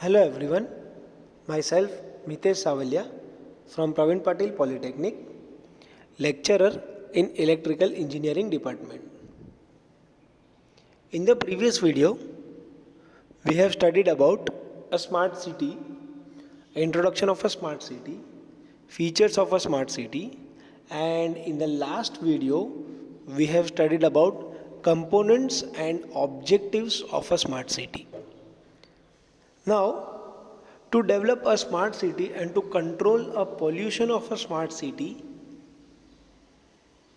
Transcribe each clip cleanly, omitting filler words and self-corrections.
Hello everyone, myself Mitesh Savalya from Praveen Patil Polytechnic, lecturer in Electrical Engineering Department. In the previous video, we have studied about a smart city, introduction of a smart city, features of a smart city, and in the last video, we have studied about components and objectives of a smart city. Now, to develop a smart city and to control a pollution of a smart city,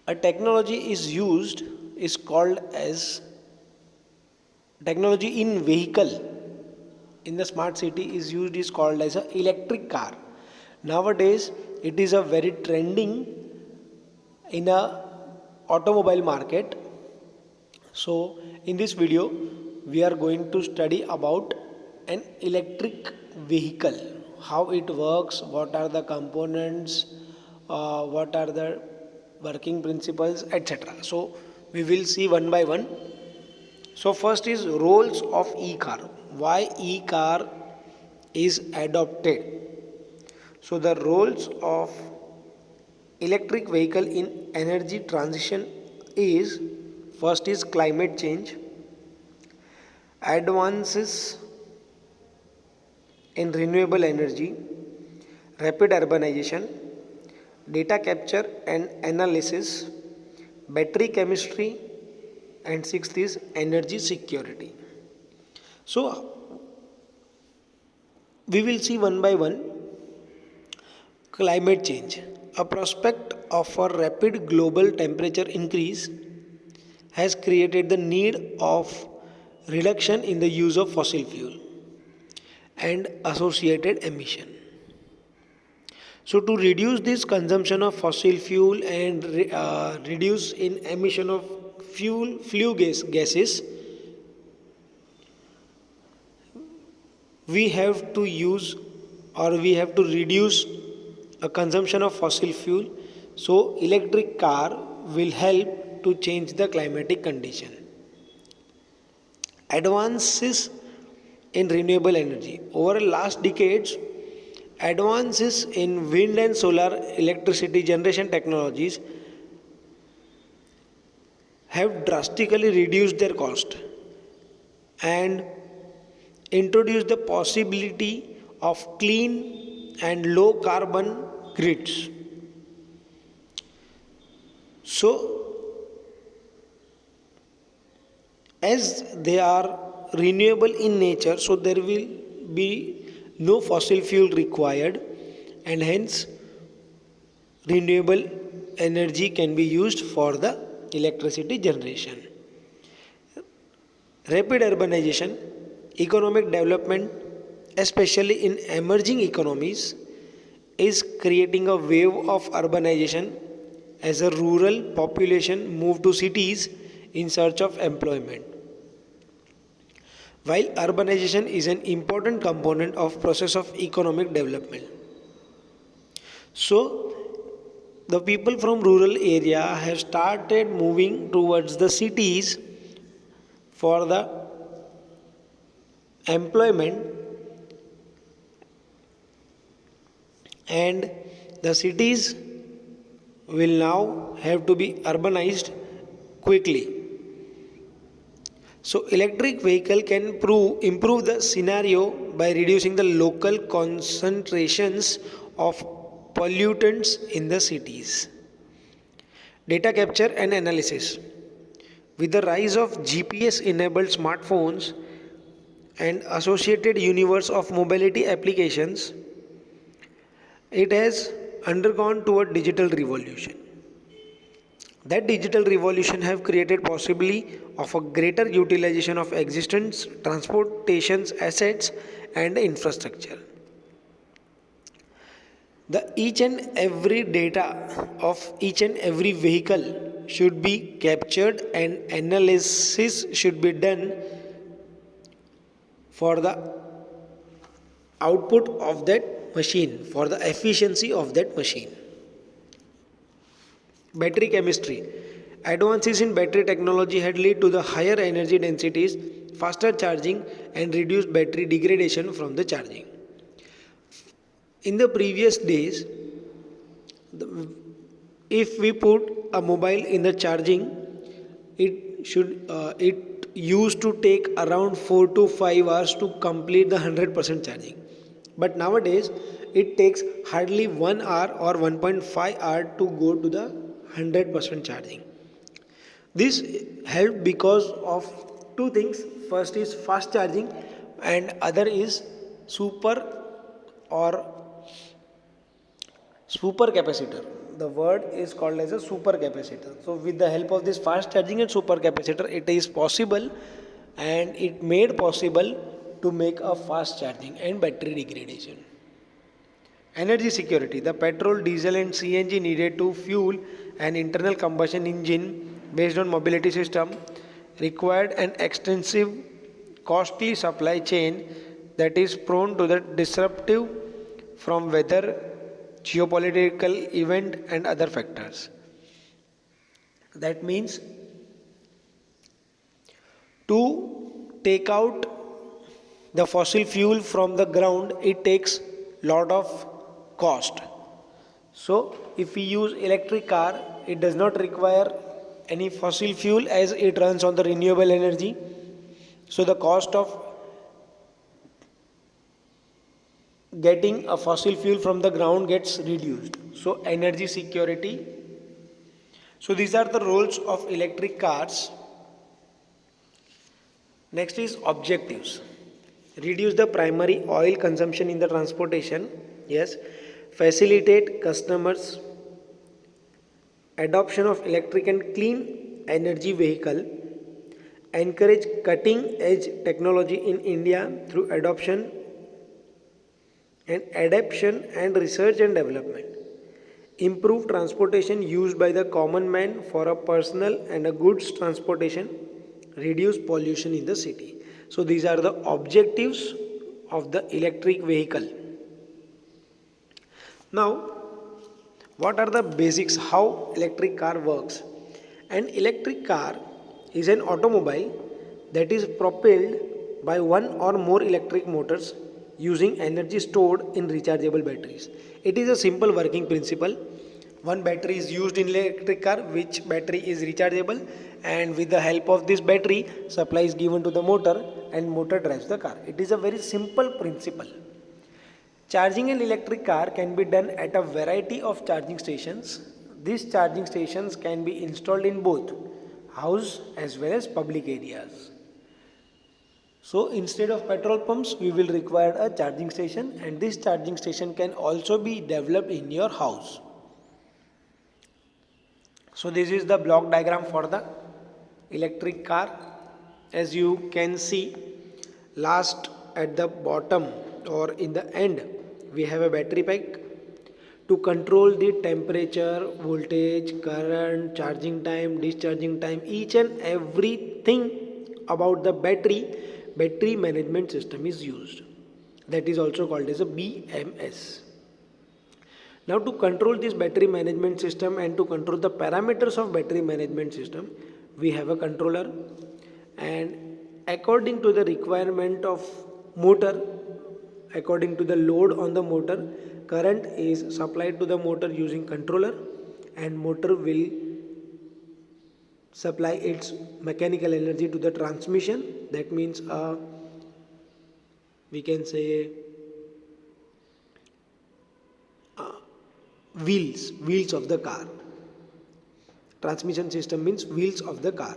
a technology is called as technology in vehicle in the smart city is called as a electric car. Nowadays, it is a very trending in a automobile market. So, in this video, we are going to study about an electric vehicle, how it works, what are the components, what are the working principles, etc. So, we will see one by one. So, first is roles of e-car. Why e-car is adopted? So, the roles of electric vehicle in energy transition is first is climate change, advances in renewable energy, rapid urbanization, data capture and analysis, battery chemistry, and sixth is energy security. So, we will see one by one. Climate change. A prospect of a rapid global temperature increase has created the need of reduction in the use of fossil fuel and associated emission. So, to reduce this consumption of fossil fuel and reduce in emission of gases, we have to use or we have to reduce a consumption of fossil fuel. So, electric car will help to change the climatic condition. Advances in renewable energy. Over the last decades, advances in wind and solar electricity generation technologies have drastically reduced their cost and introduced the possibility of clean and low carbon grids. So, as they are renewable in nature, so there will be no fossil fuel required, and hence renewable energy can be used for the electricity generation. Rapid urbanization, economic development, especially in emerging economies, is creating a wave of urbanization as a rural population move to cities in search of employment. While urbanization is an important component of process of economic development, so the people from rural area have started moving towards the cities for the employment, and the cities will now have to be urbanized quickly. So, electric vehicle can improve the scenario by reducing the local concentrations of pollutants in the cities. Data capture and analysis. With the rise of GPS enabled smartphones and associated universe of mobility applications, it has undergone toward digital revolution. That digital revolution have created possibly of a greater utilization of existence transportation assets and infrastructure. The each and every data of each and every vehicle should be captured and analysis should be done for the output of that machine, for the efficiency of that machine. Battery chemistry. Advances in battery technology had led to the higher energy densities, faster charging and reduce battery degradation from the charging. In the previous days, if we put a mobile in the charging, it used to take around 4 to 5 hours to complete the 100% charging. But nowadays it takes hardly 1 hour or 1.5 hour to go to the 100% charging. This helped because of two things. First is fast charging and other is super or super capacitor. The word is called as a super capacitor. So with the help of this fast charging and super capacitor, it is possible and it made possible to make a fast charging and battery degradation. Energy security. The petrol, diesel and CNG needed to fuel an internal combustion engine based on mobility system required an extensive costly supply chain that is prone to the disruptive from weather, geopolitical event and other factors. That means to take out the fossil fuel from the ground, it takes lot of cost. So if we use electric car, it does not require any fossil fuel as it runs on the renewable energy. So the cost of getting a fossil fuel from the ground gets reduced. So energy security. So these are the roles of electric cars. Next is objectives. Reduce the primary oil consumption in the transportation. Yes. Facilitate customers adoption of electric and clean energy vehicle. Encourage cutting edge technology in India through adoption and adaptation and research and development. Improve transportation used by the common man for a personal and a goods transportation. Reduce pollution in the city. So these are the objectives of the electric vehicle. Now, what are the basics how electric car works? An electric car is an automobile that is propelled by one or more electric motors using energy stored in rechargeable batteries. It is a simple working principle. One battery is used in electric car, which battery is rechargeable, and with the help of this battery, supply is given to the motor and motor drives the car. It is a very simple principle. Charging an electric car can be done at a variety of charging stations. These charging stations can be installed in both house as well as public areas. So instead of petrol pumps, we will require a charging station, and this charging station can also be developed in your house. So this is the block diagram for the electric car. As you can see, last at the bottom or in the end, we have a battery pack to control the temperature, voltage, current, charging time, discharging time, each and everything about the battery management system is used. That is also called as a BMS. Now to control this battery management system and to control the parameters of battery management system, we have a controller, and according to the requirement of motor, according to the load on the motor, current is supplied to the motor using controller, and motor will supply its mechanical energy to the transmission. That means we can say wheels of the car. Transmission system means wheels of the car.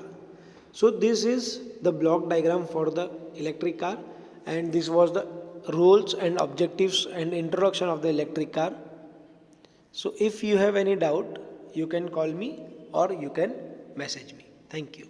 So this is the block diagram for the electric car, and this was the roles and objectives and introduction of the electric car. So if you have any doubt, you can call me or you can message me. Thank you.